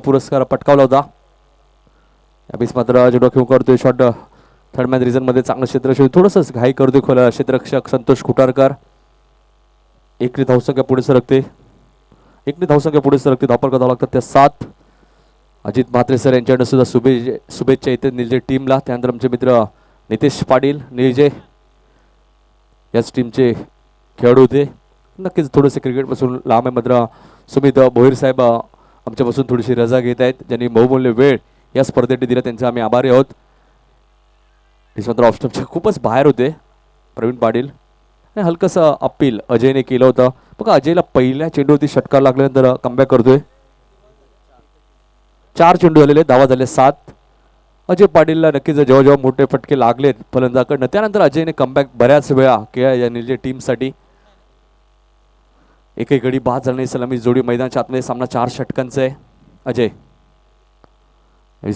पुरस्कार पटकावला होता. यावेळेस मात्र जो डोक्यावर करतोय शॉट थर्ड मॅच रिझन मध्ये चांगलं क्षेत्ररक्षक थोडंसं घाई करतोय खोला क्षेत्ररक्षक संतोष खुटारकर. एकरी धावसंख्या पुढे सरकते. एकरी धावसंख्या पुढे सरकते. धावपळ करावं लागतात त्या 7. अजित म्हात्रे सर यांच्याकडे सुद्धा शुभेच्छा इथे निलजे टीमला. त्यानंतर आमचे मित्र नितेश पाटील निलजे याच टीमचे खेळाडू होते. नक्कीच थोडेसे क्रिकेटपासून लांब आहे. मात्र सुमित भोईर साहेब आमच्यापासून थोडीशी रजा घेत आहेत. ज्यांनी बहुमूल्य वेळ या स्पर्धेसाठी दिला त्यांचे आम्ही आभारी आहोत. मात्र ऑफस्टॉपच्या खूपच बाहेर होते प्रवीण पाटील. हलकंसं अपील अजयने केलं होतं. बघा अजयला पहिल्या चेंडूवरती षटकार लागल्यानंतर कमबॅक करतोय. 4 चेंडू झालेले, धावा झाले 7. अजय पाटीलला नक्कीच जेव्हा जेव्हा मोठे फटके लागलेत फलंदाजाकडनं त्यानंतर अजयने कमबॅक बऱ्याच वेळा केला या निलजे टीमसाठी. एकही गडी बाद झाला नाही. सलामी जोडी मैदानाच्या आतमध्ये सामना 4 षटकांचा आहे. अजय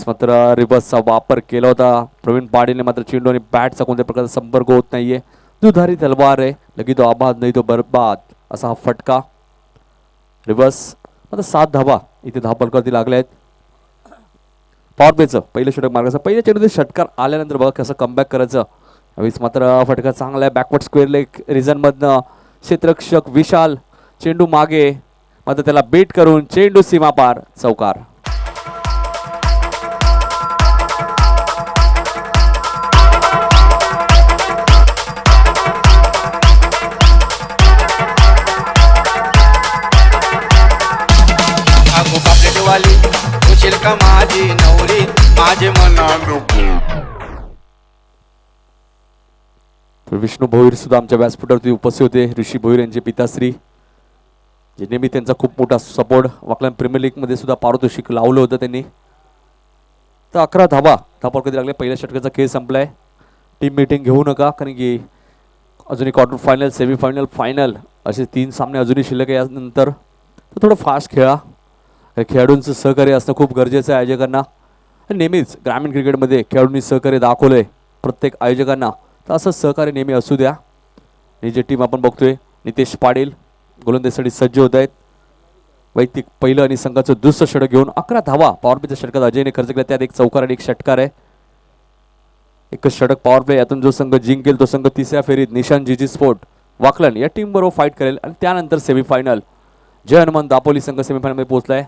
मात्र रिवर्सचा वापर केला होता प्रवीण पाटीलने. मात्र चेंडू आणि बॅटचा कोणत्या प्रकारचा संपर्क होत नाहीये. दुधारी तलवार आहे. लगी तो आबाद नाही तो बरबाद असा हा फटका. रिवर्स मात्र 7 धावा इथे धावपलकावरती लागल्या आहेत. पॉवर प्लेचं पहिलं षटक मार्गाचं पहिल्या चेंडूमध्ये षटकार आल्यानंतर बघा कसं कमबॅक करायचं. यावेळेस मात्र फटका चांगला आहे. बॅकवर्ड स्क्वेअर लेग रिझन मधनं क्षेत्ररक्षक विशाल चेंडू मागे मात्र त्याला बीट करून चेंडू सीमापार चौकार. का माझी नवरी माझे मना विष्णू भोईर सुद्धा आमच्या व्यासपीठावरती उपस्थित होते. ऋषी भोईर यांचे पिताश्री जे नेहमी त्यांचा खूप मोठा सपोर्ट वाकलन प्रीमियर लीग मध्ये सुद्धा पारितोषिक लावलं होतं त्यांनी. तर 11 धावा धापा कधी लागले. पहिल्या षटकाचा खेळ संपलाय. टीम मीटिंग घेऊ नका कारण की अजूनही क्वार्टर फायनल सेमीफायनल फायनल असे 3 सामने अजूनही शिल्लक आहे. यानंतर तर थोडं फास्ट खेळा. खेळाडूंचं सहकार्य असणं खूप गरजेचं आहे आयोजकांना. नेहमीच ग्रामीण क्रिकेटमध्ये खेळाडूंनी सहकार्य दाखवलंय प्रत्येक आयोजकांना. तर असं सहकार्य नेहमी असू द्या. ही जी टीम आपण बघतोय नितेश पाटील गोलंदाजीसाठी सज्ज होत आहेत. वैयक्तिक पहिलं आणि संघाचं दुसरं षटक घेऊन 11 धावा पॉवर प्लेच्या षटकात अजयने खर्च केला. त्यात एक चौकार आणि एक षटकार आहे. एकच षटक पॉवर प्ले. यातून जो संघ जिंकेल तो संघ तिसऱ्या फेरीत निशान जीजी स्पोर्ट वाकलन या टीम बरोबर फाईट करेल. आणि त्यानंतर सेमीफायनल जय हनुमान दापोली संघ सेमीफायनल मध्ये पोहोचलाय.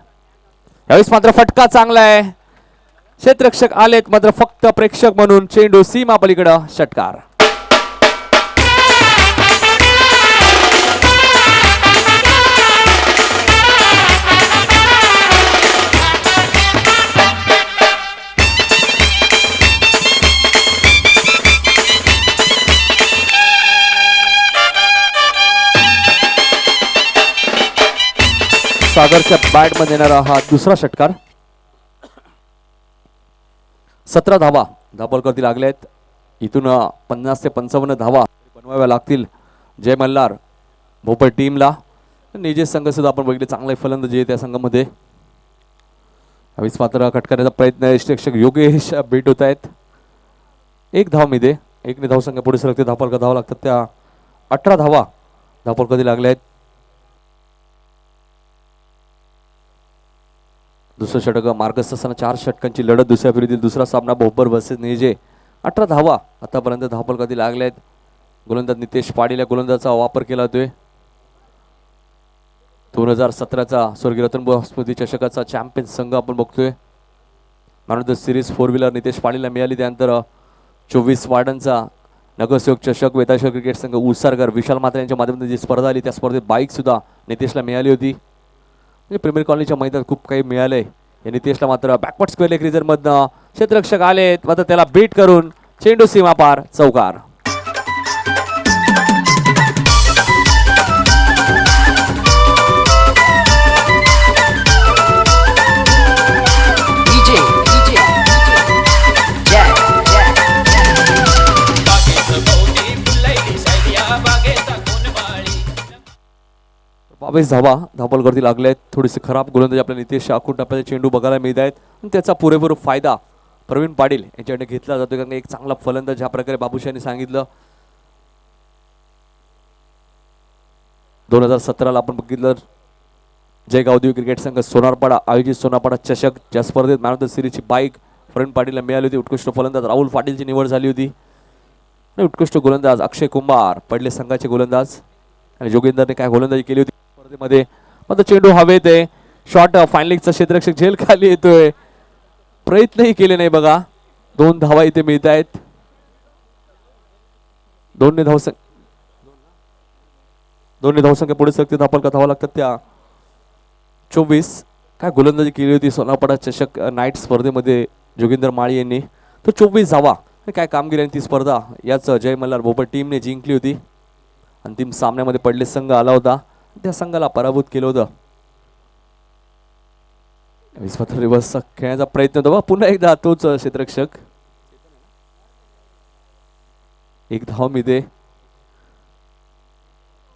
यावेळेस मात्र फटका चांगला आहे. क्षेत्ररक्षक आलेत मात्र फक्त प्रेक्षक म्हणून चेंडू सीमा पलीकडे षटकार. सागरच्या बॅट मध्ये येणारा हा दुसरा षटकार. 17 धावा धापलकरती लागल्या आहेत. इथून 50 ते 55 धावा बनवाव्या लागतील जय मल्हार भोपर टीमला. निजे संघ सुद्धा आपण बघितले चांगले फलंदाजी आहे त्या संघामध्ये. यावेळेस मात्र खटकाराचा प्रयत्न क्षेत्ररक्षक योगेश बीट होत आहेत. 1 धाव मिळते. 1 धावसंख्या पुढे सरकते. धापलकर धावा लागतात त्या 18 धावा धापलकरती लागल्या आहेत. दुसरं षटक मार्गस्थ असताना 4 षटकांची लढत दुसऱ्या फेरीतील दुसरा सामना भोपर वर्सेस निजे. 18 धावा आतापर्यंत धावपलकावरती लागल्या आहेत. गोलंदाज नितेश पाटील या गोलंदाजाचा वापर केला जातोय. 2017चा स्वर्गीय रतनभाऊ स्मृती चषकाचा चॅम्पियन संघ आपण बघतोय. Man of the series 4 wheeler Nitesh पाटीलला मिळाली. त्यानंतर 24 वार्डांचा नगरसेवक चषक वेताश्वर क्रिकेट संघ उसारकर विशाल म्हात्रे यांच्या माध्यमातून जी स्पर्धा आली त्या स्पर्धेत बाईक सुद्धा नितेशला मिळाली होती. प्रीमियर कॉलनीच्या मैदानात खूप काही मिळालंय. या नितेशला मात्र बॅकवर्ड स्क्वेअर लेग रिझन मधनं क्षेत्ररक्षक आलेत मात्र त्याला बीट करून चेंडू सीमापार चौकार. बावीस धावा धावपलकरती लागलेत. थोडीशी खराब गोलंदाजी आपल्या नितेश आखून आपल्याला चेंडू बघायला मिळत आहेत. त्याचा पुरेपूर फायदा प्रवीण पाटील यांच्याकडे घेतला जातो. कारण एक चांगला फलंदाज ज्या प्रकारे बाबूशांनी सांगितलं 2017ला आपण बघितलं जय गावदेवी क्रिकेट संघ सोनारपाडा आयोजित सोनारपाडा चषक ज्या स्पर्धेत मॅन ऑफ द सिरीजची बाईक प्रवीण पाटीलला मिळाली होती. उत्कृष्ट फलंदाज राहुल पाटीलची निवड झाली होती आणि उत्कृष्ट गोलंदाज अक्षय कुंभार पडले संघाचे गोलंदाज आणि जोगिंदरने काय गोलंदाजी केली होती स्पर्धेमध्ये. मात्र चेंडू हवेत आहे. शॉट फायनलिंगचा क्षेत्ररक्षक झेल खाली येतोय. प्रयत्नही केले नाही बघा. 2 धावा इथे मिळत आहेत. 2 धावसंख्या पुढे सरकते. धापल का धावा लागतात त्या 24. काय गोलंदाजी केली होती सोनारपाडा चषक नाईट स्पर्धेमध्ये जोगिंदर माळी यांनी. तर 24 धावा. काय कामगिरी ती स्पर्धा याच जय मल्हार भोपर टीमने जिंकली होती. अंतिम सामन्यामध्ये पडले संघ आला होता. त्या संघाला पराभूत केलं होतं. रिव्हर्सचा खेळण्याचा प्रयत्न होता. पुन्हा एकदा तोच क्षेत्ररक्षक. 1 धाव मिळते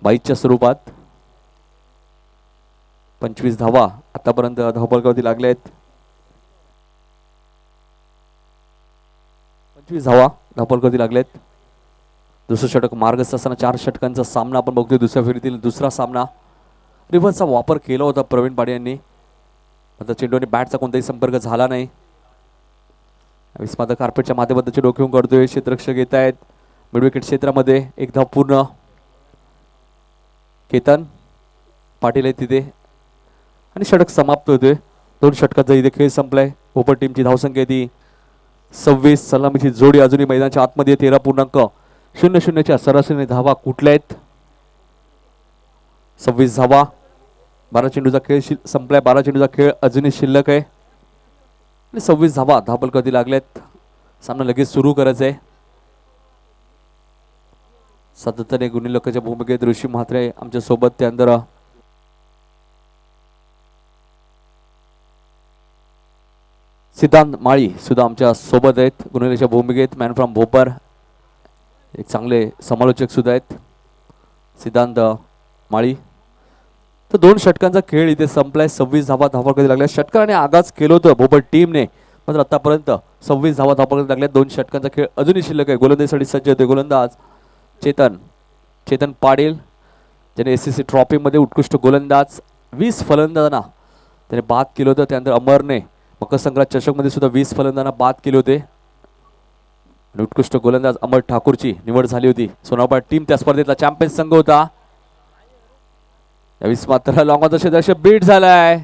22च्या स्वरूपात. 25 धावा आतापर्यंत धावफलकावरती लागल्या आहेत. 25 धावा धावफलकावरती लागल्यात. दुसरं षटक मार्गस्थ असताना 4 षटकांचा सामना आपण बघतोय. दुसऱ्या फेरीतील दुसरा सामना. रिव्हर्सचा वापर केला होता प्रवीण पाडे यांनी. आता चेंडूने बॅटचा कोणताही संपर्क झाला नाही. विस्मात कार्पेटच्या माध्यमातून डोक्यावरून काढतोय. क्षेत्ररक्षक येत आहेत मिडविकेट क्षेत्रामध्ये. 1 धाव पूर्ण. केतन पाटील आहे तिथे आणि षटक समाप्त होतोय. 2 षटकाचा इथे खेळ संपलाय. भोपर टीमची धावसंख्या ती 26. सलामीची जोडी अजूनही मैदानाच्या आतमध्ये 13.00च्या सरासरीने धावा कुठल्या आहेत. 26 धावा. 12 चेंडूचा खेळ संपलाय. 12 चेंडूचा खेळ अजूनही शिल्लक आहे आणि 26 धावा धावफलकावरती लागल्यात. सामना लगेच सुरू करायचा आहे. सातत्याने गुणिलकाच्या भूमिकेत ऋषी म्हात्रे आमच्या सोबत. त्यानंतर सिद्धांत माळी सुद्धा आमच्या सोबत आहेत गुणिलेच्या भूमिकेत. मॅन फ्रॉम भोपर एक चांगले समालोचक सुद्धा आहेत सिद्धांत माळी. तर 2 षटकांचा खेळ इथे संपलाय. 26 धावा धावफलकावरती लागल्या. षटकाने आगाज केलं होतं भोपर टीमने. मात्र आतापर्यंत 26 धावा धावफलकावरती लागल्या. 2 षटकांचा खेळ अजूनही शिल्लक आहे. गोलंदाजीसाठी सज्ज होते गोलंदाज चेतन पाटील ज्याने SCC ट्रॉफीमध्ये उत्कृष्ट गोलंदाज 20 फलंदाजांना त्याने बाद केलं होतं. त्यानंतर अमरने मकर संक्रांत चषकमध्ये सुद्धा 20 फलंदाजांना बाद केले होते. आणि उत्कृष्ट गोलंदाज अमर ठाकूरची निवड झाली होती. सोनारपाडा टीम त्या स्पर्धेतला चॅम्पियन संघ होता. यावेळी मात्र लॉंग ऑन द क्षेत्ररक्षक बीट झालाय.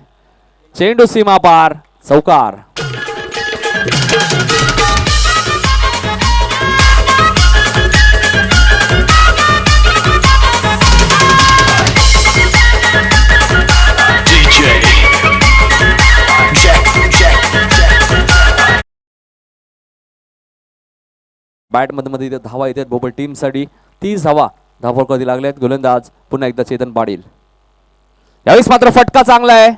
चेंडू सीमा पार. चौकार. बॅटमध्ये इथे धावा येतात भोपर टीमसाठी. 30 धावा धावफलकावरती लागल्यात. गोलंदाज पुन्हा एकदा चेतन पाटील. यावेळेस मात्र फटका चांगला आहे.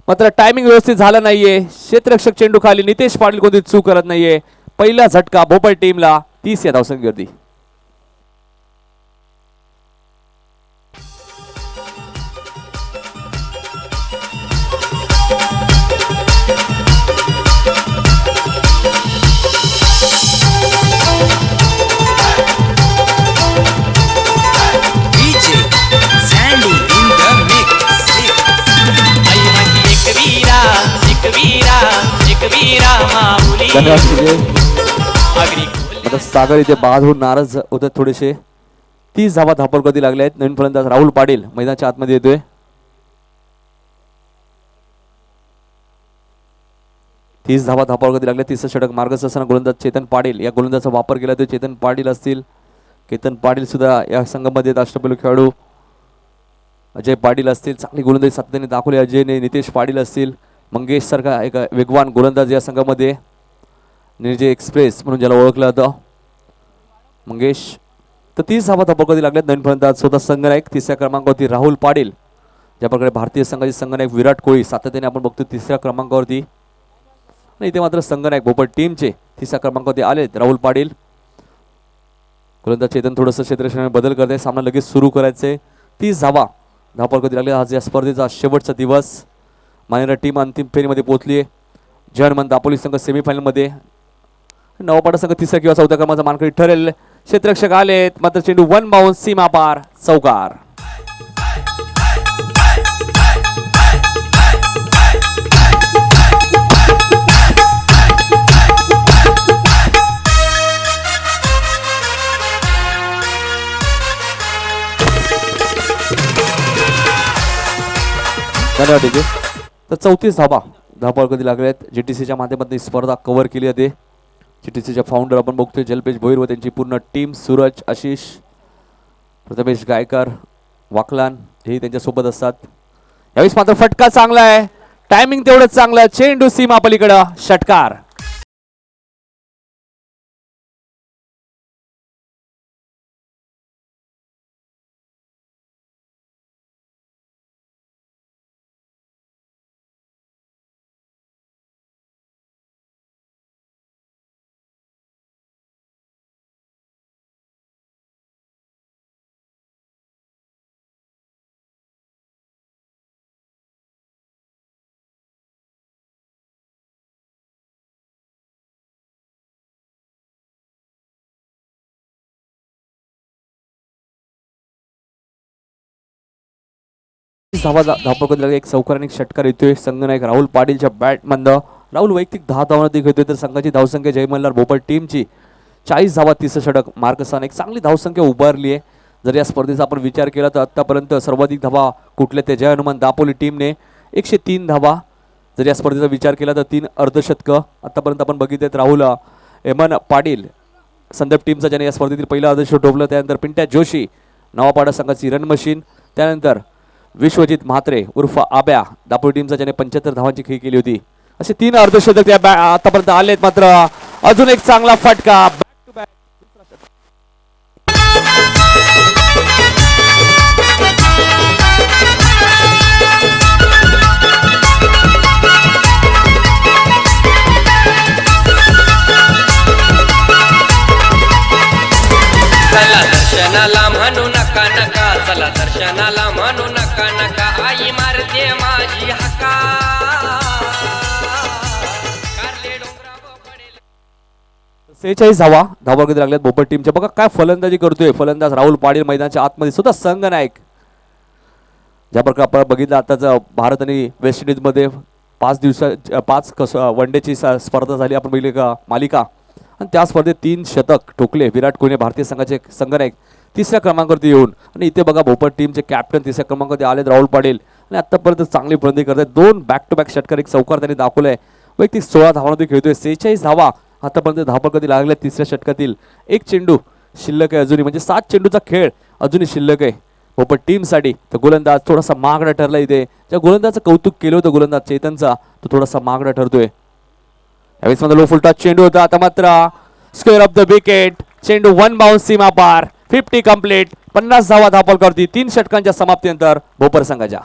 मात्र टायमिंग व्यवस्थित झालं नाहीये. क्षेत्ररक्षक चेंडू खाली. नितेश पाटील कोणती चूक करत नाहीये. पहिला झटका भोपर टीमला 30 या धावसंख्येवरती. सागर इथे बाद होऊन नाराज होतात थोडेसे. 30 धावा धावफलकावरती लागल्या आहेत. नवीन फलंदाज राहुल पाटील मैदानाच्या आतमध्ये येतोय. 30 धावा धावफलकावरती लागल्या. 30 षटक मार्गस्थ असताना गोलंदाज चेतन पाटील या गोलंदाजाचा वापर केला तो. चेतन पाटील असतील. केतन पाटील सुद्धा या संघामध्ये अष्टपैलू खेळाडू अजय पाटील असतील. चांगली गोलंदाजी सातत्याने दाखवली अजयने. नितेश पाटील असतील. मंगेश सारखा एक वेगवान गोलंदाज या संघामध्ये. निर्जय एक्सप्रेस म्हणून ज्याला ओळखलं जातं मंगेश. तर 30 धावा धावफलकावरती लागल्यात. नवीन फलंदाज स्वतः संघनायक 3ऱ्या क्रमांकावरती राहुल पाटील. ज्या प्रकारे भारतीय संघाचे संघनायक विराट कोहली सातत्याने आपण बघतो 3ऱ्या क्रमांकावरती. आणि इथे मात्र संघनायक भोपर टीमचे 3ऱ्या क्रमांकावरती आलेत राहुल पाटील. गोलंदाज चेतन थोडंसं क्षेत्ररक्षणाने बदल करते. सामना लगेच सुरू करायचे. 30 धावा धावफलकावरती लागले. आज या स्पर्धेचा शेवटचा दिवस. मानेरा टीम अंतिम फेरीमध्ये पोहोचली आहे. जर्मन दापोली संघ सेमीफायनलमध्ये. नवापाडा संघ 3ऱ्या किंवा 4थ्या क्रमांकाचा मानकरी ठरेल. क्षेत्ररक्षक आलेत. मात्र चेंडू 1 बाउन्स सीमा पार. चौकार. धन्यवाद डीजे. तर 34 धावा कधी लागल्यात. जीटीसीच्या माध्यमातून ही स्पर्धा कव्हर केली जाते. जीटीसीच्या फाउंडर आपण बघतोय जलपेश भोईर व त्यांची पूर्ण टीम, सूरज, आशिष, प्रथमेश गायकर, वाकलान हे त्यांच्यासोबत असतात. यावेळेस मात्र फटका चांगला आहे, टायमिंग तेवढंच चांगलं, चेंडू सीमा पलीकडं, षटकार. धावपळ कधी एक चौकार आणि षटकार येतोय संघनायक राहुल पाटीलच्या बॅट मधनं. राहुल वैयक्तिक 10 धावांनी घेतोय तर संघाची धावसंख्या जय मल्हार भोपाळ टीमची 40 धावा, 30 षटक मार्कसान एक चांगली धावसंख्या उभारली आहे. जर या स्पर्धेचा आपण विचार केला तर आतापर्यंत सर्वाधिक धावा कुठल्या ते जय हनुमान दापोली टीमने 103 धावा. जर या स्पर्धेचा विचार केला तर 3 अर्धशतकं आतापर्यंत आपण बघितलेत. राहुल एमन पाटील संदर्भ टीमचा ज्याने या स्पर्धेतील पहिला अर्धशतक ठोकलं. त्यानंतर पिंट्या जोशी नवापाडा संघाची रन मशीन. त्यानंतर विश्वजित म्हात्रे उर्फ आब्या दापोली टीमचा ज्याने 75 धावांची खेळी केली होती. असे 3 अर्धशतक त्या आतापर्यंत आलेत. मात्र अजून एक चांगला फटका, बॅक टू बॅक. चला दर्शनाला म्हणू नका नका, चला दर्शनाला म्हणू नका नका, आई मारते माझी हका. कारले डोंगरावर पडेल. 46 धावा कधी लागल्यात भोपाळ टीमच्या. बघा काय फलंदाजी करतोय फलंदाज राहुल पाटील मैदानाच्या आतमध्ये सुद्धा संघनायक. ज्या प्रकारे आपण बघितलं आताच भारत आणि वेस्ट इंडिजमध्ये 5 वनडेची स्पर्धा झाली, आपण बघितली का मालिका, आणि त्या स्पर्धेत 3 शतक ठोकले विराट कोहली भारतीय संघाचे संघनायक 3ऱ्या क्रमांकावरती येऊन. आणि इथे बघा भोपाळ टीमचे कॅप्टन 3ऱ्या क्रमांकावरती आलेत राहुल पाटील आणि आतापर्यंत चांगली फलंदाजी करतात. 2 बॅक टू बॅक षटकार, एक चौकार त्यांनी दाखवलाय. वैयक्तिक 16 धावांवरती खेळतोय. 46 धावा आतापर्यंत धावा कधी लागल्या 3ऱ्या षटकातील. एक चेंडू शिल्लक आहे अजूनही, म्हणजे 7 चेंडूचा खेळ अजूनही शिल्लक आहे भोपाळ टीमसाठी. तर गोलंदाज थोडासा महागडा ठरला इथे. ज्या गोलंदाजाचं कौतुक केलं होतं गोलंदाज चेतनचा, तो थोडासा महागडा ठरतोय. यावेळेस मध्ये लो फुलटॉस चेंडू होता. आता मात्र स्क्वेअर ऑफ द विकेट, चेंडू 1 बाउन्स सीमा पार, 50 कंप्लीट. 50 धावा धापलकरती 3 षटकांच्या समाप्तीनंतर भोपाळ संघाच्या.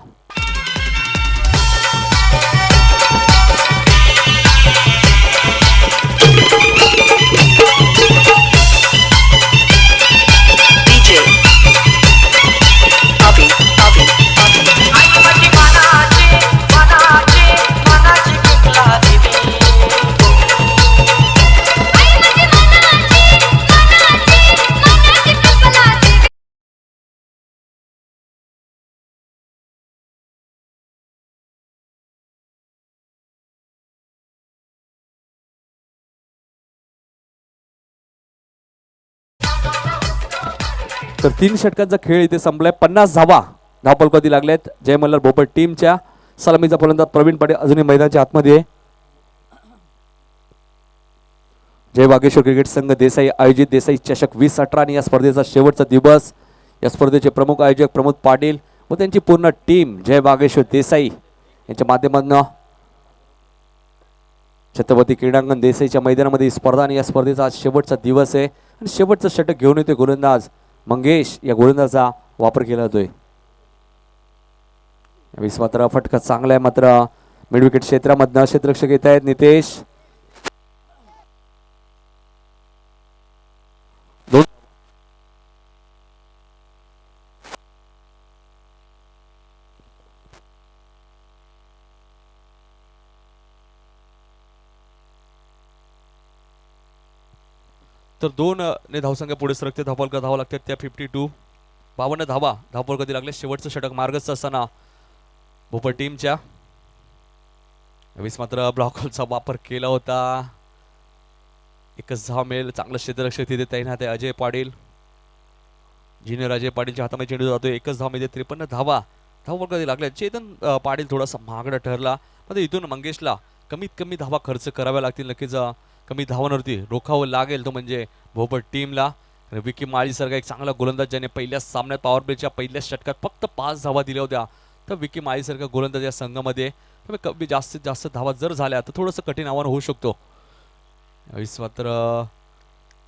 तर 3 षटकांचा खेळ इथे संपलाय. 50 धावा धावपलकती लागल्यात जय मल्हार भोपाळ टीमच्या. सलामीचा फलंदाज प्रवीण पाटील अजूनही मैदानाच्या आतमध्ये आहे. जय वागेश्वर क्रिकेट संघ देसाई आयोजित देसाई चषक 2018 आणि या स्पर्धेचा शेवटचा दिवस. या स्पर्धेचे प्रमुख आयोजक प्रमोद पाटील व त्यांची पूर्ण टीम जय वागेश्वर देसाई यांच्या माध्यमातून छत्रपती क्रीडांगण देसाईच्या मैदानामध्ये ही स्पर्धा आणि या स्पर्धेचा आज शेवटचा दिवस आहे. आणि शेवटचा षटक घेऊन येते गोलंदाज मंगेश. या गोलंदाजाचा वापर केला जातोय. यावेळेस मात्र फटका चांगला आहे. मात्र मिड विकेट क्षेत्रामधनं क्षेत्ररक्षक येत आहेत नितेश. तर 2 ने धावसंख्या पुढे सरकते. धावपलका धावा लागतात त्या 52. 52 धावा धावपलकती लागले. शेवटचं षटक मार्गस्थ असताना भोपाळ टीमच्या. यावेळेस मात्र ब्लॉकचा वापर केला होता. एकच धाव मिळेल. चांगलं क्षेत्ररक्षक तिथे तैनात आहे अजय पाटील. ज्युनियर अजय पाटीलच्या हातामध्ये चेंडू जातोय. एकच धाव मिळते. 53 धावा धावा कधी लागल्या. चेतन पाटील थोडासा महागडा ठरला. मध्ये इथून मंगेशला कमीत कमी धावा खर्च कराव्या लागतील. नक्कीच कमी धावांवरती रोखावं लागेल तो म्हणजे भोपट टीमला. विकी माळीसारखा एक चांगला गोलंदाज ज्याने पहिल्या सामन्यात पॉवर प्लेच्या पहिल्या षटकात फक्त 5 धावा दिल्या होत्या. तर विकी माळीसारखा गोलंदाज या संघामध्ये कमी जास्तीत जास्त धावा जर झाल्या तर थोडंसं कठीण आव्हान होऊ शकतो. यावेळेस मात्र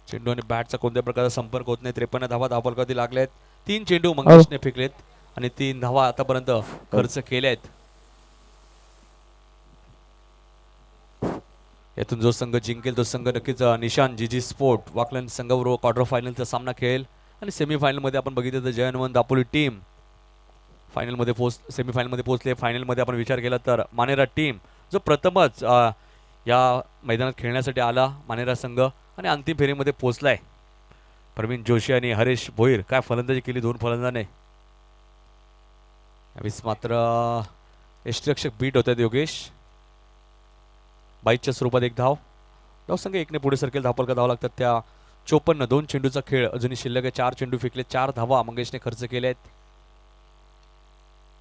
चेंडू आणि बॅटचा कोणत्या प्रकारचा संपर्क होत नाही. 53 धावा धावफलकावरती लागलेत. 3 चेंडू मंगेशने फेकलेत आणि 3 धावा आतापर्यंत खर्च केल्यात. यातून जो संघ जिंकेल तो संघ नक्कीच निशान जीजी स्पोर्ट वाकलन संघाबरोबर क्वार्टर फायनलचा सामना खेळेल. आणि सेमीफायनलमध्ये आपण बघितलं तर जयनवन दापोली टीम फायनलमध्ये सेमीफायनलमध्ये पोहोचले. फायनलमध्ये आपण विचार केला तर मानेरा टीम जो प्रथमच या मैदानात खेळण्यासाठी आला मानेरा संघ आणि अंतिम फेरीमध्ये पोहोचलाय. प्रवीण जोशी आणि हरेश भोईर काय फलंदाजी केली 2 फलंदाजाने. यावेळेस मात्र यष्टिरक्षक बीट होतात योगेश. 22च्या स्वरूपात 1 धाव. संघ 1ने पुढे सरकेल. धावफलका धावा लागतात त्या 54. 2 चेंडूचा खेळ अजूनही शिल्लक आहे. 4 चेंडू फेकले. 4 धावा मंगेशने खर्च केल्यात.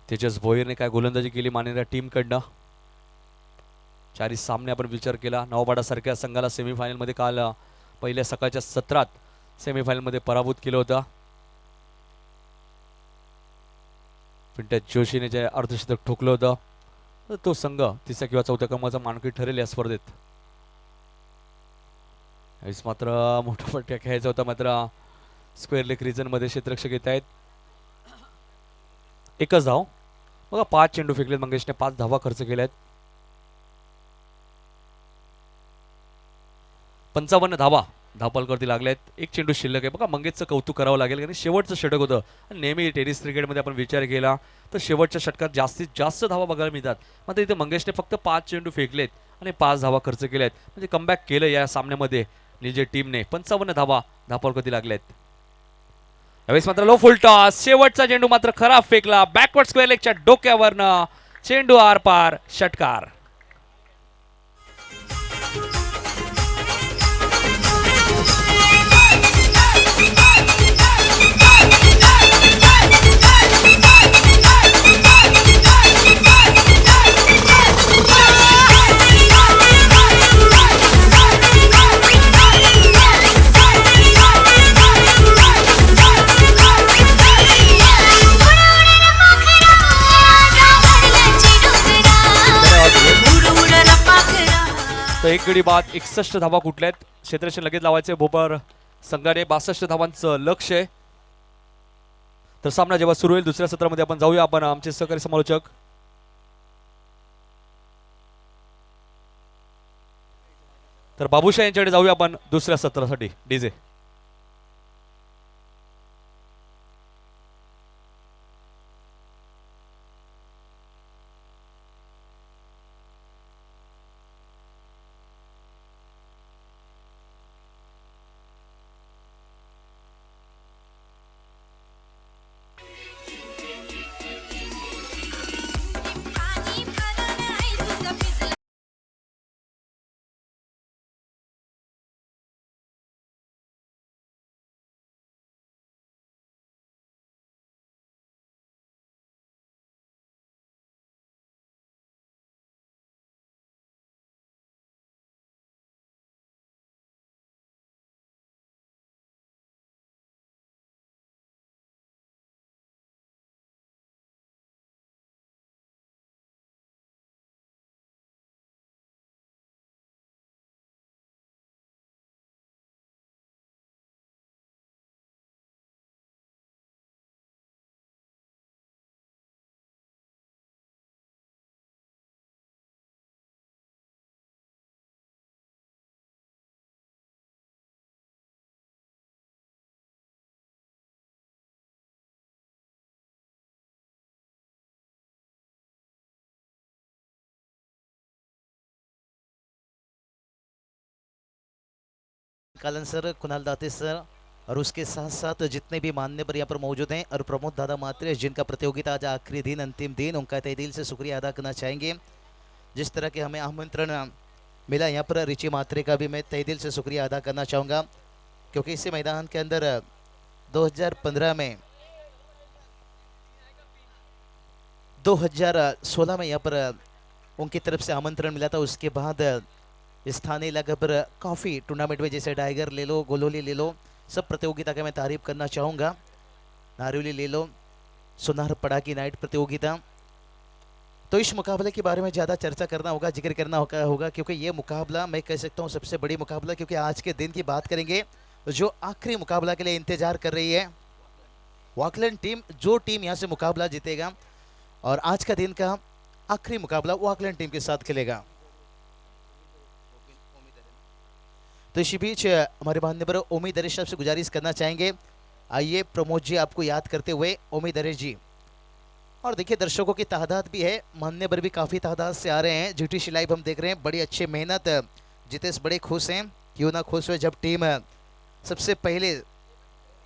तेजस भोईरने काय गोलंदाजी केली मानेरा टीमकडनं. 4 सामने आपण विचार केला. नवाबाडा सारख्या संघाला सेमीफायनलमध्ये काल पहिल्या सकाळच्या सत्रात सेमीफायनलमध्ये पराभूत केलं होतं. पिंट्या जोशीने जे अर्धशतक ठोकलं होतं तो संघ 3ऱ्या किंवा 4थ्या क्रमांकाचा मानकरी ठरेल या स्पर्धेत. यावेळेस मात्र मोठा फटका खेळायचा होता. मात्र स्क्वेअर लेग रिजन मध्ये क्षेत्ररक्षक येत आहेत. 1च धाव. बघा 5 चेंडू फेकलेत मंगेशने. 5 धावा खर्च केल्यात. 55 धावा धावफलकावरती लागल्यात. 1 चेंडू शिल्लक आहे. बघा मंगेशचं कौतुक करावं लागेल कारण शेवटचं षटक होतं. नेहमी टेनिस क्रिकेटमध्ये आपण विचार केला तर शेवटच्या षटकात जास्तीत जास्त धावा बघायला मिळतात. मात्र इथे मंगेशने फक्त 5 चेंडू फेकलेत आणि 5 धावा खर्च केल्यात. म्हणजे कमबॅक केलं या सामन्यामध्ये निजे टीमने. 55 धावा धावफलकावरती लागल्यात. यावेळेस मात्र लो फुल टॉस. शेवटचा चेंडू मात्र खराब फेकला. बॅकवर्ड स्क्वेअर लेगच्या डोक्यावरनं चेंडू आरपार. षटकार. तर 1 गडी बाद 61 धावा कुठल्यात. क्षेत्ररक्षण लगेच लावायचे भोपर संघाने. 62 धावांचं लक्ष आहे. तर सामना जेव्हा सुरू होईल 2ऱ्या सत्रामध्ये आपण जाऊया. आपण आमचे सहकारी समालोचक तर बाबूशाह यांच्याकडे जाऊया आपण 2ऱ्या सत्रासाठी. DJ Kalan sir, Kunal Date sir और उसके साथ साथ जितने भी मान्यवर यहाँ पर मौजूद हैं और प्रमोद दादा मात्रे जिनका प्रतियोगिता आज आखिरी दिन अंतिम दिन, उनका तहे दिल से शुक्रिया अदा करना चाहेंगे। जिस तरह के हमें आमंत्रण मिला यहाँ पर रिची मात्रे का भी मैं तहे दिल से शुक्रिया अदा करना चाहूँगा, क्योंकि इसी मैदान के अंदर 2015 में 2016 में यहाँ पर उनकी तरफ से आमंत्रण मिला था। उसके बाद स्थानीय लेवल पर काफ़ी टूर्नामेंट में जैसे टाइगर ले लो, गोलोली ले लो, सब प्रतियोगिता का मैं तारीफ करना चाहूँगा। नारियोली ले लो, सुनार पड़ाकी नाइट प्रतियोगिता। तो इस मुकाबले के बारे में ज़्यादा चर्चा करना होगा, जिक्र करना होगा क्योंकि ये मुकाबला मैं कह सकता हूँ सबसे बड़ी मुकाबला, क्योंकि आज के दिन की बात करेंगे जो आखिरी मुकाबला के लिए इंतजार कर रही है वॉकलैंड टीम। जो टीम यहाँ से मुकाबला जीतेगा और आज का दिन का आखिरी मुकाबला वॉकलैंड टीम के साथ खेलेगा। तो इसी बीच हमारे मान्यवर ओमी दरेश साहब से गुजारिश करना चाहेंगे, आइए प्रमोद जी आपको याद करते हुए ओमी दरेश जी। और देखिए दर्शकों की तादाद भी है, मान्यवर भी काफ़ी तादाद से आ रहे हैं। जीटीसी लाइव हम देख रहे हैं, बड़ी अच्छी मेहनत। जितेश बड़े खुश हैं, क्यों ना खुश हुए जब टीम सबसे पहले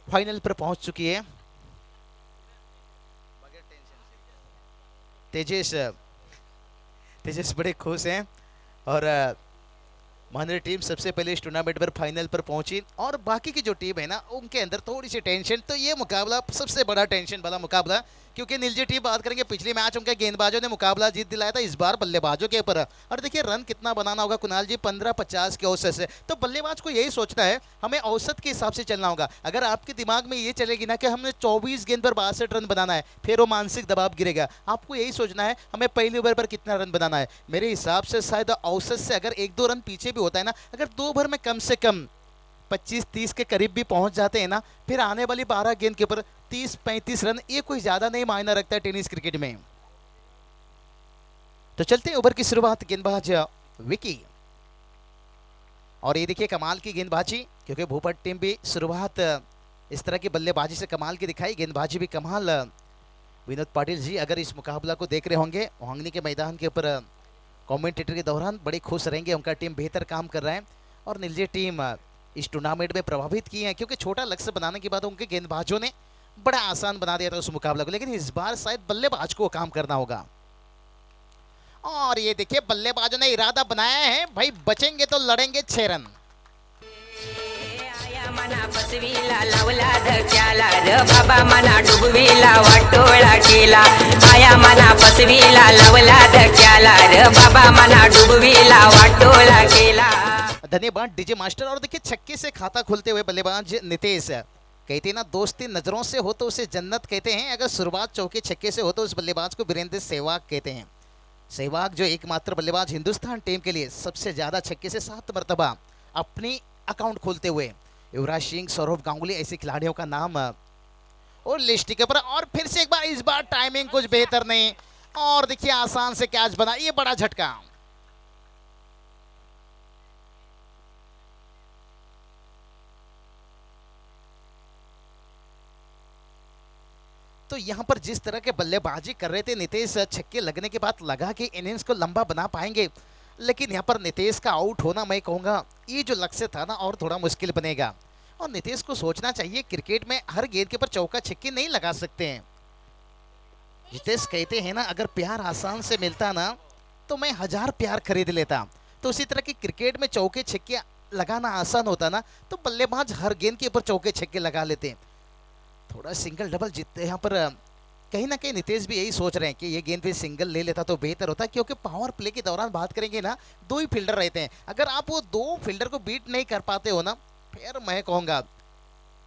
फाइनल पर पहुंच चुकी है। तेजेश बड़े खुश हैं और माननीय टीम सबसे पहले इस टूर्नामेंट पर फाइनल पर पहुंची और बाकी की जो टीम है ना उनके अंदर थोड़ी सी टेंशन। तो ये मुकाबला सबसे बड़ा टेंशन वाला मुकाबला, क्योंकि नीलजी टीम बात करेंगे पिछले मैच उनके गेंदबाजों ने मुकाबला जीत दिलाया था, इस बार बल्लेबाजों के ऊपर। और देखिए रन कितना बनाना होगा कुणाल जी, 15-50 के औसत से। तो बल्लेबाज को यही सोचना है, हमें औसत के हिसाब से चलना होगा। अगर आपके दिमाग में ये चलेगी ना कि हमने 24 गेंद पर 62 रन बनाना है, फिर वो मानसिक दबाव गिरेगा। आपको यही सोचना है हमें पहली ओवर पर कितना रन बनाना है। मेरे हिसाब से शायद औसत से अगर 1-2 रन पीछे भी होता है ना, अगर 2 ओवर में कम से कम 25-30 के करीब भी पहुंच जाते हैं ना, फिर आने वाली 12 गेंद के ऊपर 30-35 रन, ये कोई ज्यादा नहीं मायना रखता है टेनिस क्रिकेट में। तो चलते हैं ओवर की शुरुआत, गेंदबाज विकी। और ये देखिए कमाल की गेंदबाजी, क्योंकि भोपाल टीम भी शुरुआत इस तरह की बल्लेबाजी से कमाल की दिखाई, गेंदबाजी भी कमाल। विनोद पाटिल जी अगर इस मुकाबला को देख रहे होंगे ओहांगनी के मैदान के ऊपर कमेंटेटर के दौरान, बड़े खुश रहेंगे, उनका टीम बेहतर काम कर रहा है। और नीलजी टीम इस टूर्नामेंट में प्रभावित की है, क्योंकि छोटा लक्ष्य बनाने के बाद उनके गेंदबाजों ने बड़ा आसान बना दिया था उस मुकाबला को, लेकिन इस बार शायद बल्लेबाज को काम करना होगा। और ये देखिए बल्लेबाजों ने इरादा बनाया है, भाई बचेंगे तो लड़ेंगे 6 रन। मना बसवीला लावला धक्याला र बाबा मना डुबवीला वाटोळा केला। आया मना बसवीला लावला धक्याला र बाबा मना डुबवीला वाटोळा केला। धन्यवाद डीजे मास्टर। और देखिए छक्के से खाता खोलते हुए बल्लेबाज नितेश, कहते हैं ना दोस्ती नजरों से हो तो उसे जन्नत कहते हैं, अगर शुरुआत चौके छक्के से हो तो उस बल्लेबाज को वीरेंद्र सहवाग कहते हैं। सहवाग जो एकमात्र बल्लेबाज हिंदुस्तान टीम के लिए सबसे ज्यादा छक्के से 7 मरतबा अपनी अकाउंट खोलते हुए, युवराज सिंह, सौरभ गांगुली ऐसे खिलाड़ियों का नाम और लिस्ट के ऊपर। और फिर से एक बार, इस बार टाइमिंग कुछ बेहतर नहीं, और देखिए आसान से कैच बना, ये बड़ा झटका। तो यहां पर जिस तरह के बल्लेबाजी कर रहे थे नितेश, छक्के लगने के बाद लगा कि इनिंग्स को लंबा बना पाएंगे, लेकिन यहाँ पर नितेश का आउट होना, मैं कहूँगा ये जो लक्ष्य था ना और थोड़ा मुश्किल बनेगा। और नितेश को सोचना चाहिए, क्रिकेट में हर गेंद के ऊपर चौका छक्के नहीं लगा सकते हैं। जितेश कहते हैं ना अगर प्यार आसान से मिलता ना तो मैं 1000 प्यार खरीद लेता। तो उसी तरह की क्रिकेट में चौके छक्के लगाना आसान होता ना तो बल्लेबाज हर गेंद के ऊपर चौके छक्के लगा लेते। थोड़ा सिंगल डबल जीतते यहाँ पर कहीं ना कहीं नितेश भी यही सोच रहे हैं कि ये गेंद पे सिंगल ले लेता तो बेहतर होता, क्योंकि पावर प्ले के दौरान बात करेंगे ना 2 ही फील्डर रहते हैं। अगर आप वो 2 फील्डर को बीट नहीं कर पाते हो ना, फिर मैं कहूँगा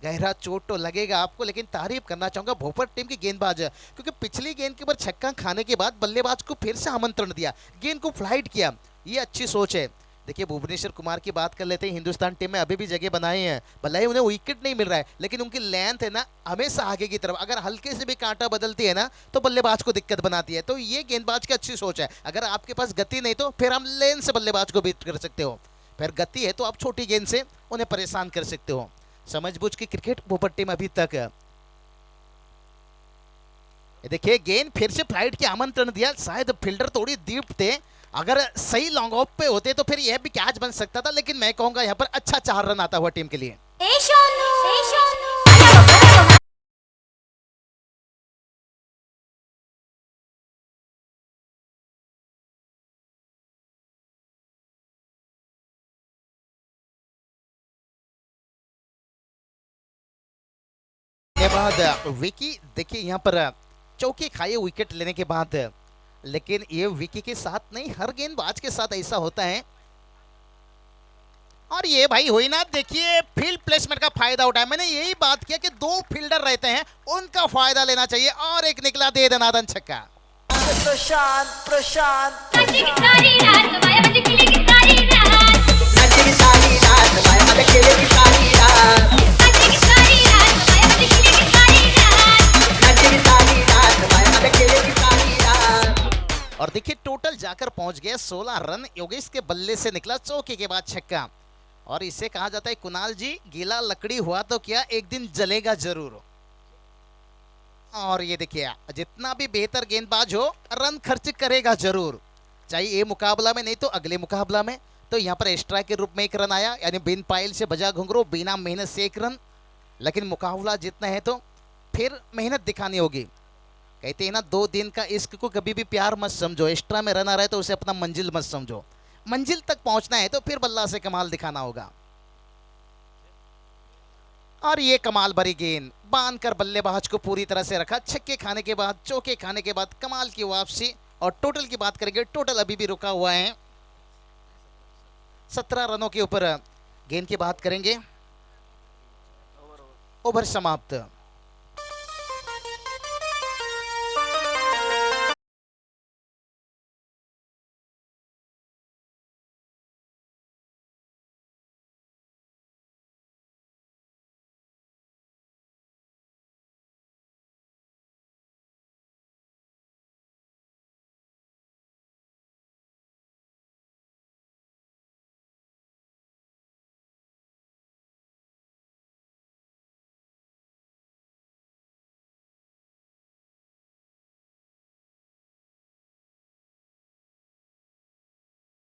गहरा चोट तो लगेगा आपको। लेकिन तारीफ करना चाहूँगा भोपाल टीम की गेंदबाज, क्योंकि पिछली गेंद के ऊपर छक्का खाने के बाद बल्लेबाज को फिर से आमंत्रण दिया, गेंद को फ्लाइट किया, ये अच्छी सोच है। देखिए भुवनेश्वर कुमार की बात कर लेते हैं, हिंदुस्तान टीम में अभी भी जगह बनाई है, भले ही उन्हें विकेट नहीं मिल रहा है, लेकिन उनकी लेंथ है ना हमेशा आगे की तरफ, अगर हल्के से भी कांटा बदलती है ना तो बल्लेबाज को दिक्कत बनाती है। तो ये गेंदबाज की अच्छी सोच है। अगर आपके पास गति नहीं तो फिर हम लेन से बल्लेबाज को बीट कर सकते हो, फिर गति है तो आप छोटी गेंद से उन्हें परेशान कर सकते हो। समझबूझ की क्रिकेट भोपाल टीम अभी तक। देखिए गेंद फिर से फ्लाइट के आमंत्रण दिया, शायद फील्डर थोड़ी डीप थे, अगर सही लॉन्ग ऑफ पे होते तो फिर यह भी कैच बन सकता था, लेकिन मैं कहूंगा यहाँ पर अच्छा 4 रन आता हुआ टीम के लिए। धन्यवाद विकी। देखिए यहाँ पर चौके खाए विकेट लेने के बाद, लेकिन ये विकी के साथ नहीं, हर गेंदबाज के साथ ऐसा होता है। और ये भाई हुई ना, देखिए फील्ड प्लेसमेंट का फायदा उठाया। मैंने यही बात किया कि दो फील्डर रहते हैं, उनका फायदा लेना चाहिए। और एक निकला दे दनादन छक्का। प्रशांत प्रशांत नाचे की सारी रात माया बज खेले की सारी रात नाचे की सारी रात माया मत खेले की सारी रात नाचे की सारी रात माया बज खेले की सारी रात नाचे की सारी रात माया मत खेले की सारी रात। और देखिए टोटल जाकर पहुंच गया 16 रन। योगेश के बल्ले से निकला चौके के बाद छक्का। और इसे कहा जाता है कुणाल जी, गीला लकड़ी हुआ तो क्या, एक दिन जलेगा जरूर। और ये देखिए जितना भी बेहतर गेंदबाज हो, रन खर्च करेगा जरूर, चाहे ये मुकाबला में नहीं तो अगले मुकाबला में। तो यहाँ पर एक्स्ट्रा के रूप में 1 रन आया, यानी बिन पाइल से बजा घुंघरू, बिना मेहनत से 1 रन। लेकिन मुकाबला जीतना है तो फिर मेहनत दिखानी होगी। कहते हैं ना, 2 दिन का इश्क को कभी भी प्यार मत समझो। एक्स्ट्रा में रन आ रहा है तो उसे अपना मंजिल मत समझो। मंजिल तक पहुंचना है तो फिर बल्ला से कमाल दिखाना होगा। और ये कमाल भरी गेंद बांध कर बल्लेबाज को पूरी तरह से रखा। छक्के खाने के बाद, चौके खाने के बाद कमाल की वापसी। और टोटल की बात करेंगे, टोटल अभी भी रुका हुआ है 17 रनों के ऊपर। गेंद की बात करेंगे, ओवर समाप्त।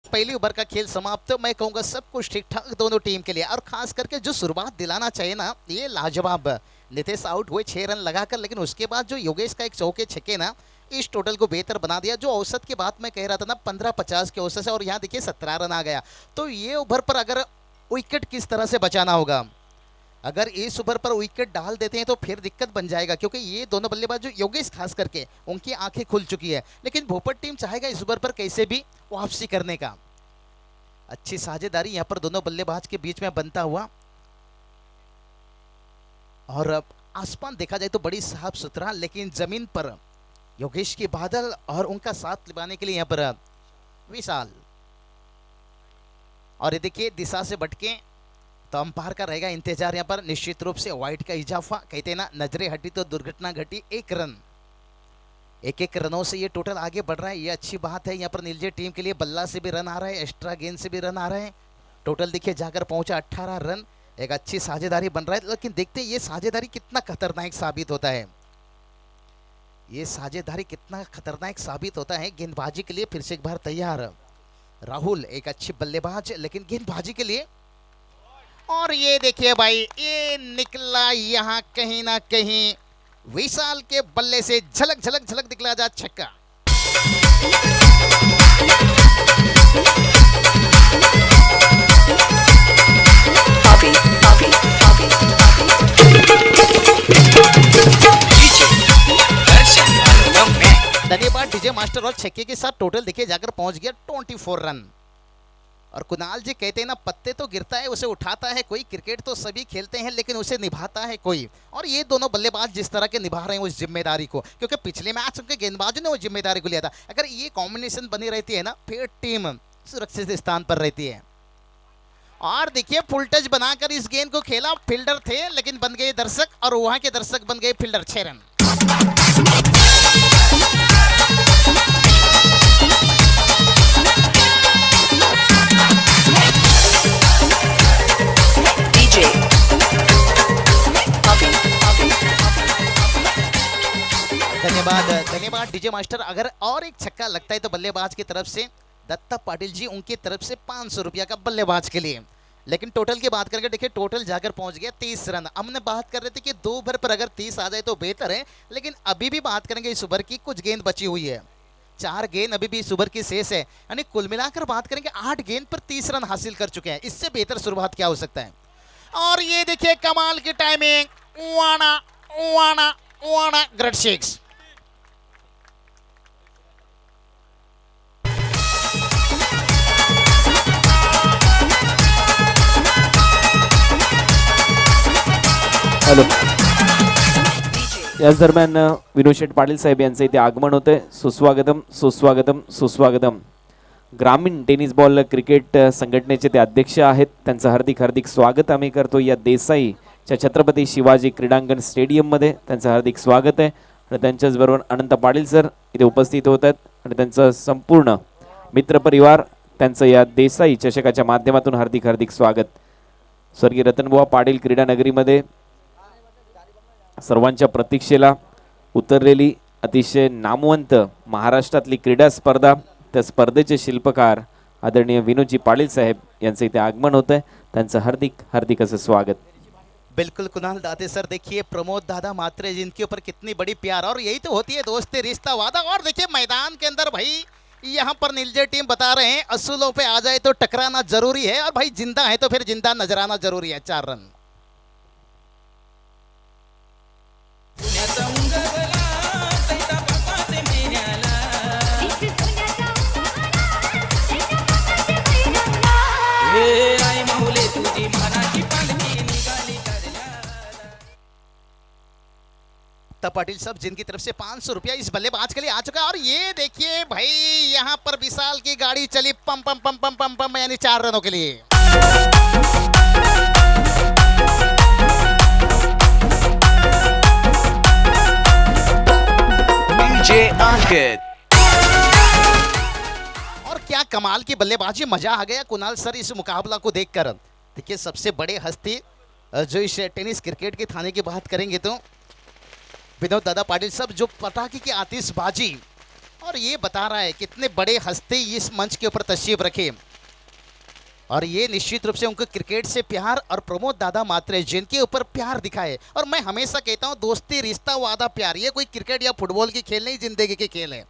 पहली ओवर का खेल समाप्त। मैं कहूंगा सब कुछ ठीक ठाक दोनों टीम के लिए। और खास करके जो शुरुआत दिलाना चाहिए ना, ये लाजवाब। नितेश आउट हुए 6 रन लगाकर, लेकिन उसके बाद जो योगेश का एक चौके छक्के ना, इस टोटल को बेहतर बना दिया। जो औसत की बात मैं कह रहा था ना, 15-50 के औसत से, और यहाँ देखिए 17 रन आ गया। तो ये ओवर पर अगर विकेट किस तरह से बचाना होगा, अगर इस ओवर पर विकेट डाल देते हैं तो फिर दिक्कत बन जाएगा। क्योंकि ये दोनों बल्लेबाज जो योगेश खास करके, उनकी आंखें खुल चुकी है। लेकिन भोपट टीम चाहेगा इस ओवर पर कैसे भी वापसी करने का। अच्छी साझेदारी यहाँ पर दोनों बल्लेबाज के बीच में बनता हुआ। और अब आसमान देखा जाए तो बड़ी साफ सुथरा, लेकिन जमीन पर योगेश के बादल और उनका साथ निभाने के लिए यहाँ पर विशाल। और ये देखिए दिशा से भटके तो अंपायर का रहेगा इंतजार। यहाँ पर निश्चित रूप से वाइड का इजाफा। कहते हैं ना, नजरें हटी तो दुर्घटना घटी। 1 रन, 1-1 रनों से ये टोटल आगे बढ़ रहा है। ये अच्छी बात है। यहाँ पर नीलजे टीम के लिए बल्ला से भी रन आ रहा है, एक्स्ट्रा गेंद से भी रन आ रहे हैं। टोटल देखिए जाकर पहुंचा 18 रन। एक अच्छी साझेदारी बन रहा है। लेकिन देखते हैं ये साझेदारी कितना खतरनाक साबित होता है। ये साझेदारी कितना खतरनाक साबित होता है गेंदबाजी के लिए। फिर से एक बार तैयार राहुल, एक अच्छी बल्लेबाज, लेकिन गेंदबाजी के लिए। और ये देखिए भाई, ये निकला यहाँ कहीं ना कहीं विशाल के बल्ले से झलक झलक झलक दिखला जा छक्का। धन्यवाद डीजे मास्टर। और छक्के के साथ टोटल देखिए जाकर पहुंच गया 24 रन। और कुणाल जी कहते हैं ना, पत्ते तो गिरता है उसे उठाता है कोई, क्रिकेट तो सभी खेलते हैं लेकिन उसे निभाता है कोई। और ये दोनों बल्लेबाज जिस तरह के निभा रहे हैं उस जिम्मेदारी को, क्योंकि पिछले मैच उनके गेंदबाजों ने वो जिम्मेदारी को लिया था। अगर ये कॉम्बिनेशन बनी रहती है ना, फिर टीम सुरक्षित स्थान पर रहती है। और देखिए फुल टच बनाकर इस गेंद को खेला। फील्डर थे लेकिन बन गए दर्शक, और वहां के दर्शक बन गए फील्डर। 6 रन। धन्यवाद धन्यवाद डीजे मास्टर। अगर और एक छक्का लगता है तो बल्लेबाज की तरफ से दत्ता पाटिल जी, उनकी तरफ से 500 रुपया का बल्लेबाज के लिए। लेकिन टोटल की बात करके देखिए, टोटल जाकर पहुंच गया 30 रन। हमने बात कर रहे थे कि 2 ओवर पर अगर 30 आ जाए तो बेहतर है, लेकिन अभी भी बात करेंगे इस ओवर की, कुछ गेंद बची हुई है। 4 गेंद अभी भी इस ओवर की शेष है, यानी कुल मिलाकर बात करेंगे 8 गेंद पर 30 रन हासिल कर चुके हैं। इससे बेहतर शुरुआत क्या हो सकता है। और ये देखिए कमाल की टाइमिंग, वाना वाना वाना ग्रेट 6। हॅलो. याच दरम्यान विनोद शेठ पाटील साहेब यांचं इथे आगमन होतंय. सुस्वागतम सुस्वागतम सुस्वागतम. ग्रामीण टेनिस बॉल क्रिकेट संघटनेचे ते अध्यक्ष आहेत. त्यांचं हार्दिक हार्दिक स्वागत आम्ही करतो या देसाईच्या छत्रपती शिवाजी क्रीडांगण स्टेडियममध्ये. त्यांचं हार्दिक स्वागत आहे. आणि त्यांच्याचबरोबर अनंत पाटील सर इथे उपस्थित होत आहेत आणि त्यांचं संपूर्ण मित्रपरिवार त्यांचं या देसाई चषकाच्या माध्यमातून हार्दिक हार्दिक स्वागत. स्वर्गीय रतनबुवा पाटील क्रीडा नगरीमध्ये सर्वांच्या प्रतीक्षेला उतरलेली अतिशय नामवंत महाराष्ट्रातली क्रीडा स्पर्धा, त्या स्पर्धेचे शिल्पकार आदरणीय विनोदजी पाटील साहेब यांचं इथे आगमन होतं आहे. त्यांचं हार्दिक हार्दिक असं स्वागत. बिल्कुल कुणाल दाते सर, देखिए प्रमोद दादा मात्रे जिनके ऊपर कितनी बड़ी प्यार, और यही तो होती है दोस्ती रिश्ता वादा। और देखिए मैदान के अंदर भाई यहाँ पर नीलजे टीम बता रहे हैं असूलों पे आ जाए तो टकराना जरूरी है, और भाई जिंदा है तो फिर जिंदा नजर आना जरूरी है। 4 रन। पाटिल साहब जिनकी तरफ से 500 रुपया इस बल्लेबाज के लिए आ चुका है। और ये देखिए भाई यहाँ पर विशाल की गाड़ी चली पम पम पम पम पम पम, यानी 4 रनों के लिए। और क्या कमाल की बल्लेबाजी, मजा आ गया कुणाल सर इस मुकाबला को देखकर। देखिए सबसे बड़े हस्ती जो इस टेनिस क्रिकेट के थाने की बात करेंगे तो विनोद दादा पाटिल साहब, जो पटाखे की आतिशबाजी, और ये बता रहा है कितने बड़े हस्ती इस मंच के ऊपर तशरीफ रखे। और ये निश्चित रूप से उनको क्रिकेट से प्यार, और प्रमोद दादा मात्रे जिनके ऊपर प्यार दिखाए। और मैं हमेशा कहता हूँ दोस्ती रिश्ता वादा प्यार, ये कोई क्रिकेट या फुटबॉल की खेल नहीं, जिंदगी के खेल है।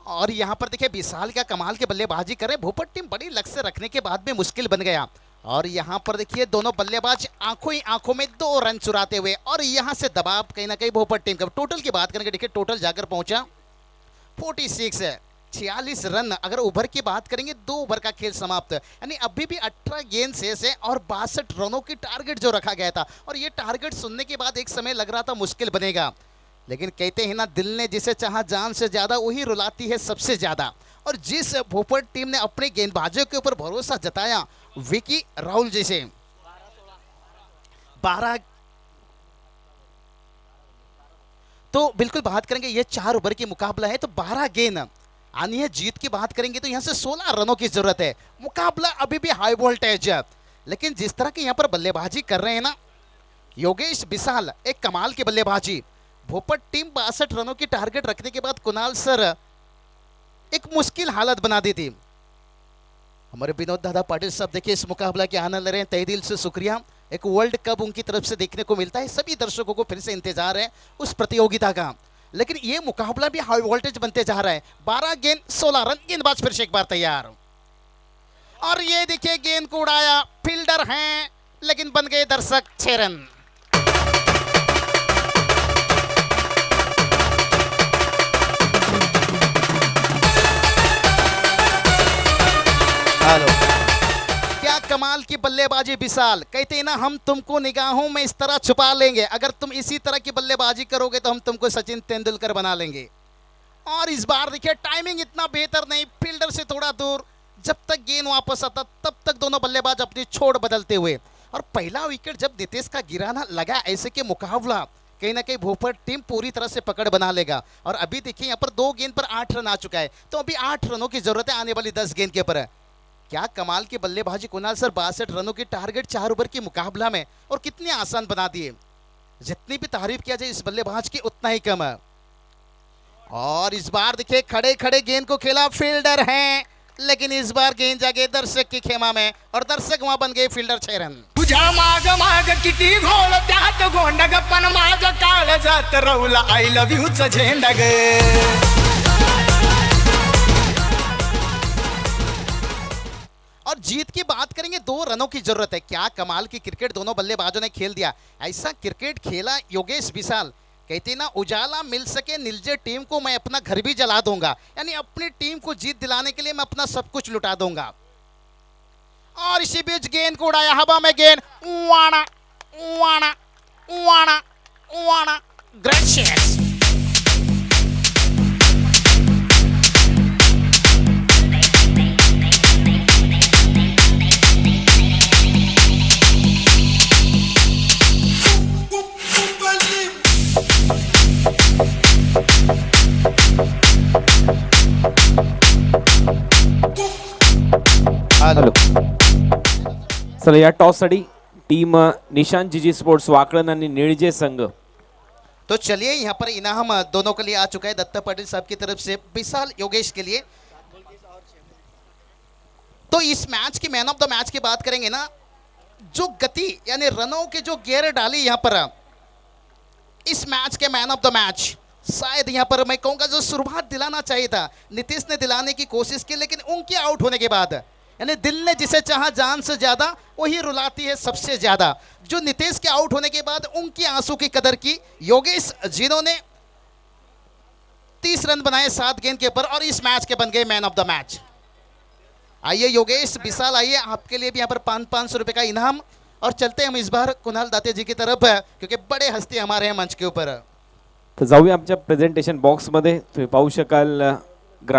और यहाँ पर देखिए विशाल क्या कमाल के बल्लेबाजी करे। भोपट टीम बड़ी लक्ष्य रखने के बाद में मुश्किल बन गया। और यहाँ पर देखिए दोनों बल्लेबाज आंखों ही आंखों में 2 रन चुराते हुए, और यहाँ से दबाव कहीं ना कहीं भोपट टीम का। टोटल की बात करेंगे, देखिए टोटल जाकर पहुंचा 46 है, 46 रन। अगर ओवर की बात करेंगे 2 ओवर का खेल समाप्त, यानी अभी भी 18 गेंद शेष है और 62 रनों की टारगेट जो रखा गया था। और ये टारगेट सुनने के बाद एक समय लग रहा था मुश्किल बनेगा, लेकिन कहते हैं ना दिल ने जिसे चाहा जान से ज्यादा वही रुलाती है सबसे ज्यादा। और जिस भोपट टीम ने अपने गेंदबाजों के ऊपर भरोसा जताया, विकी राहुल जैसे 12, तो बिल्कुल बात करेंगे ये 4 ओवर की मुकाबला है तो 12 गेंद आनी है। जीत की बात करेंगे तो यहां से 16 रनों की जरूरत है। मुकाबला अभी भी हाई वोल्टेज है, लेकिन जिस तरह की यहां पर बल्लेबाजी कर रहे हैं ना योगेश विशाल, एक कमाल की बल्लेबाजी। भोपट टीम 62 रनों की टारगेट रखने के बाद कुणाल सर एक मुश्किल हालत बना दी थी। हमारे विनोद दादा पाटिल साहब देखिए इस मुकाबला के आनंद ले रहे हैं, तहे दिल से शुक्रिया। एक वर्ल्ड कप उनकी तरफ से देखने को मिलता है, सभी दर्शकों को फिर से इंतजार है उस प्रतियोगिता का। लेकिन ये मुकाबला भी हाई वोल्टेज बनते जा रहा है। 12 गेंद 16 रन, गेंदबाज फिर से एक बार तैयार। और ये देखिए गेंद को उड़ाया, फील्डर हैं लेकिन बन गए दर्शक 6 रन। हेलो, क्या कमाल की बल्लेबाजी विशाल। कहते हैं ना हम तुमको निगाहों में इस तरह छुपा लेंगे, अगर तुम इसी तरह की बल्लेबाजी करोगे तो हम तुमको सचिन तेंदुलकर बना लेंगे। और इस बार देखिए टाइमिंग इतना बेहतर नहीं, फील्डर से थोड़ा दूर, जब तक गेंद वापस आता तब तक दोनों बल्लेबाज अपनी छोड़ बदलते हुए। और पहला विकेट जब नीतीश का गिराना लगा, ऐसे के मुकाबला कहीं ना कहीं भोपट टीम पूरी तरह से पकड़ बना लेगा। और अभी देखिए यहाँ पर 2 गेंद पर 8 रन आ चुका है, तो अभी 8 रनों की जरूरत है आने वाली 10 गेंद के ऊपर। क्या कमाल की बल्लेबाजी कुणाल सर, 62 रनों की टारगेट 4 ओवर की मुकाबला में, और कितनी आसान बना दिए। जितनी भी तारीफ किया जाए इस बल्लेबाज की उतना ही कम है। और इस बार देखिए खड़े खड़े गेंद को खेला, फील्डर हैं लेकिन इस बार गेंद जाके दर्शक की खेमा में, और दर्शक वहां बन गए फील्डर 6 रन। तुझ्या माग माग किती घोळ त्यात गोंड गप्पन माझ काळ जात रवला आय लव्ह यू चा झेंडा ग। और जीत की बात करेंगे 2 रनों की जरूरत है। क्या कमाल की क्रिकेट दोनों बल्लेबाजों ने खेल दिया। ऐसा क्रिकेट खेला योगेश विशाल, कहते ना उजाला मिल सके नीलजे टीम को मैं अपना घर भी जला दूंगा, यानी अपनी टीम को जीत दिलाने के लिए मैं अपना सब कुछ लुटा दूंगा। और इसी बीच गेंद को उड़ाया हवा में, गेंद वाड़ा वाणा वाणा वाणा ग्रेशियस. हॅलो चला या टॉससाठी टीम निशान जीजी स्पोर्ट्स वाकड़न आणि निळजे संघ. तो चलिए यहाँ पर इनाम दोनों के लिए आ चुका है दत्ता पाटिल साहब की तरफ से विशाल योगेश के लिए. तो इस मैच की मैन ऑफ द मैच की बात करेंगे ना, जो गति यानी रनों के जो गियर डाली यहाँ पर इस मैच के मैन ऑफ द मैच शायद यहाँ पर मैं कहूँगा जो शुरुआत दिलाना चाहिए था नीतीश ने दिलाने की कोशिश की, लेकिन उनके आउट होने के बाद यानी दिल ने जिसे चाहा जान से ज्यादा वही रुलाती है सबसे ज्यादा. जो नीतीश के आउट होने के बाद उनके आंसू की कदर की योगेश जिन्होंने 30 रन बनाए 7 गेंद के ऊपर और इस मैच के बन गए मैन ऑफ द मैच. आइए योगेश विशाल आइए, आपके लिए भी यहाँ पर 500 रुपए का इनाम. और चलते हैं हम इस बार कुणाल दाते जी की तरफ क्योंकि बड़े हस्ती हमारे हैं मंच के ऊपर. तर जाऊया आमच्या प्रेझेंटेशन बॉक्समध्ये. तुम्ही पाहू शकाल